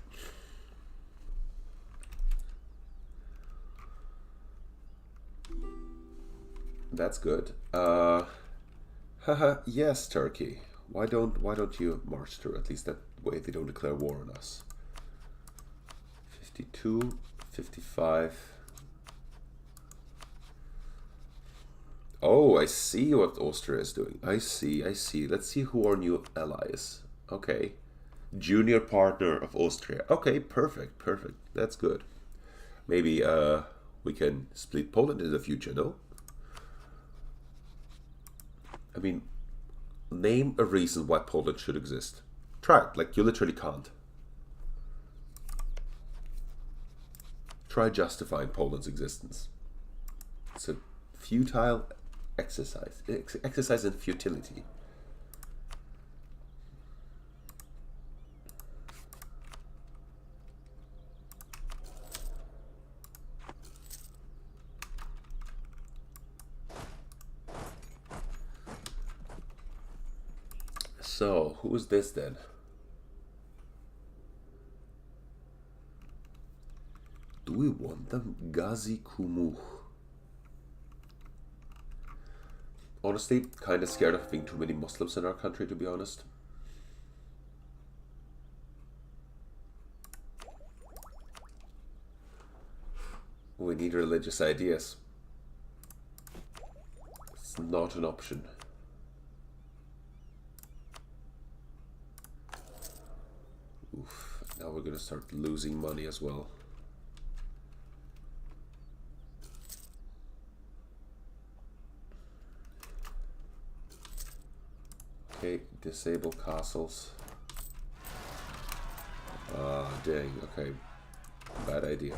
That's good. Haha, yes, Turkey. Why don't you march through? At least that way they don't declare war on us. 52, 55. Oh, I see what Austria is doing. I see. Let's see who our new ally is. Okay. Junior partner of Austria. Okay, perfect. That's good. Maybe we can split Poland in the future, no? I mean, name a reason why Poland should exist. Try it. Like, you literally can't. Try justifying Poland's existence. It's a futile exercise. Exercise in futility. So, who is this then? Do we want them? Gazi Kumuh. Honestly, kind of scared of having too many Muslims in our country, to be honest. We need religious ideas. It's not an option. Oof, now we're gonna start losing money as well. Okay, disable castles. Ah, dang, okay. Bad idea.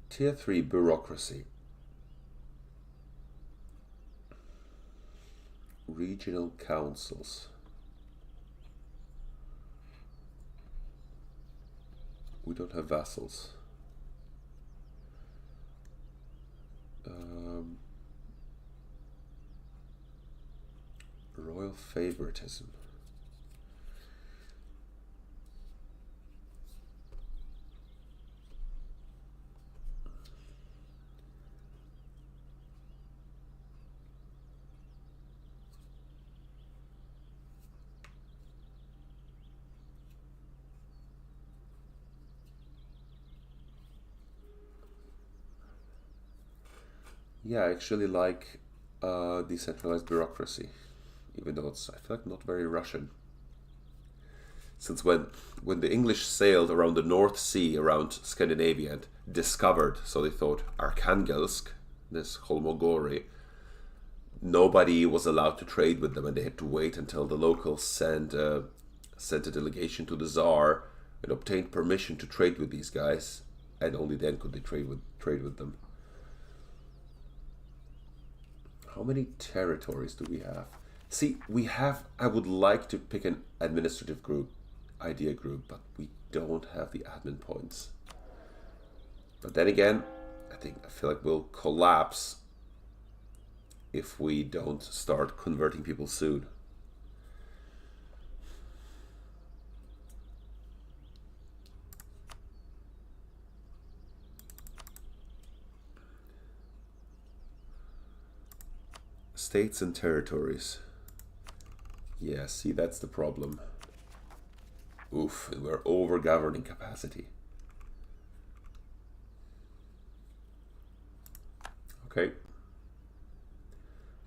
Tier 3 bureaucracy. Regional councils. We don't have vassals. Royal favoritism. Yeah, I actually like decentralized bureaucracy, even though it's, I feel like, not very Russian. Since when the English sailed around the North Sea, around Scandinavia, and discovered, so they thought, Arkhangelsk, this Holmogori, nobody was allowed to trade with them, and they had to wait until the locals sent a delegation to the Tsar and obtained permission to trade with these guys, and only then could they trade with them. How many territories do we have? See, I would like to pick an administrative group, idea group, but we don't have the admin points. But then again, I feel like we'll collapse if we don't start converting people soon. States and territories. Yeah, see, that's the problem. Oof, we're over governing capacity. Okay.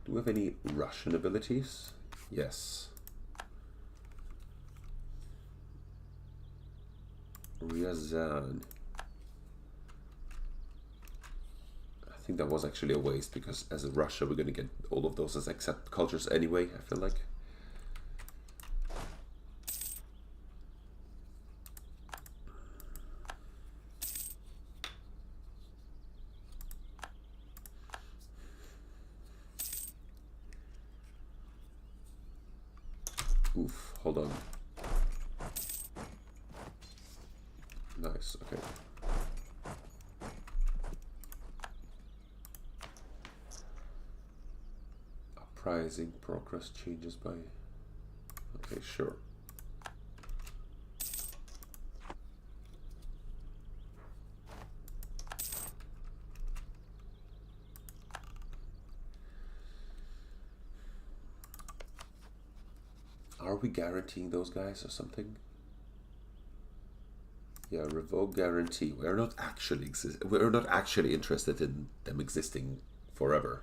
Do we have any Russian abilities? Yes. Ryazan. I think that was actually a waste, because as a Russia we're going to get all of those as except cultures anyway, I feel like. Oof, hold on. Nice, okay. Uprising progress changes by... Okay, sure. Are we guaranteeing those guys or something? Yeah, revoke guarantee. We're not actually interested in them existing forever.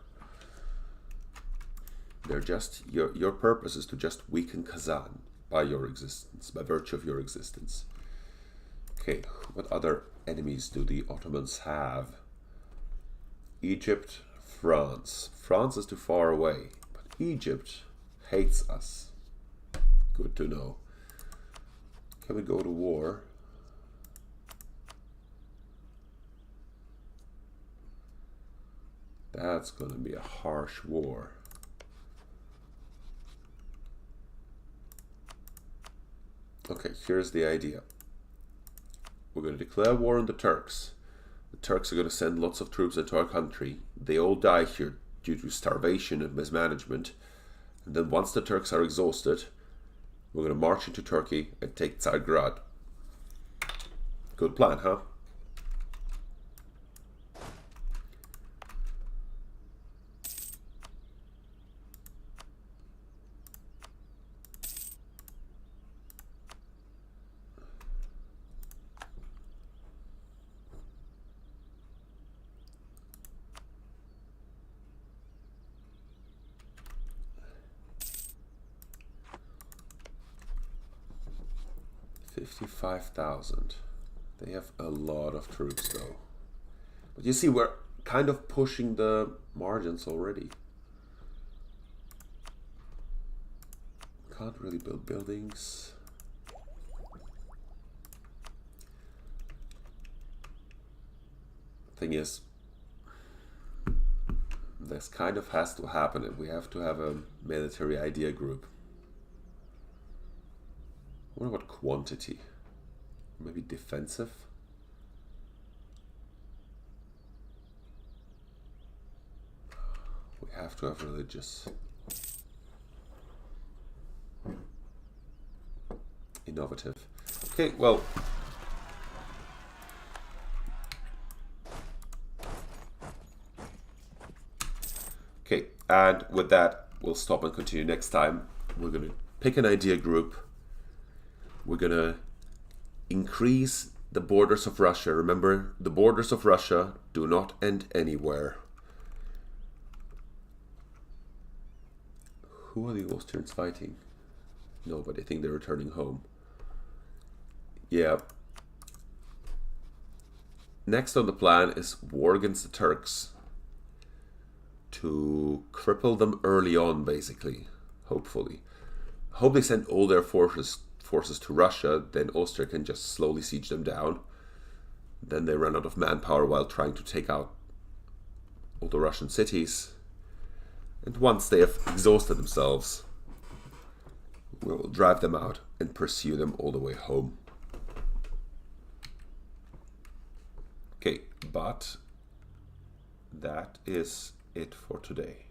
They're just your purpose is to just weaken Kazan by your existence, by virtue of your existence. Okay, what other enemies do the Ottomans have? Egypt, France. France is too far away, but Egypt hates us. Good to know. Can we go to war? That's going to be a harsh war. Okay, here's the idea. We're going to declare war on the Turks. The Turks are going to send lots of troops into our country. They all die here due to starvation and mismanagement. And then once the Turks are exhausted, we're going to march into Turkey and take Tsargrad. Good plan, huh? $55,000. They have a lot of troops though. But you see, we're kind of pushing the margins already. Can't really build buildings. Thing is, this kind of has to happen, and we have to have a military idea group. What about quantity? Maybe defensive? We have to have religious. Innovative. Okay, well. Okay, and with that, we'll stop and continue next time. We're going to pick an idea group. We're going to increase the borders of Russia. Remember, the borders of Russia do not end anywhere. Who are the Austrians fighting? Nobody. I think they're returning home. Yeah. Next on the plan is war against the Turks. To cripple them early on, basically. Hopefully. Hope they send all their forces to Russia, then Austria can just slowly siege them down. Then they run out of manpower while trying to take out all the Russian cities. And once they have exhausted themselves, we will drive them out and pursue them all the way home. Okay, but that is it for today.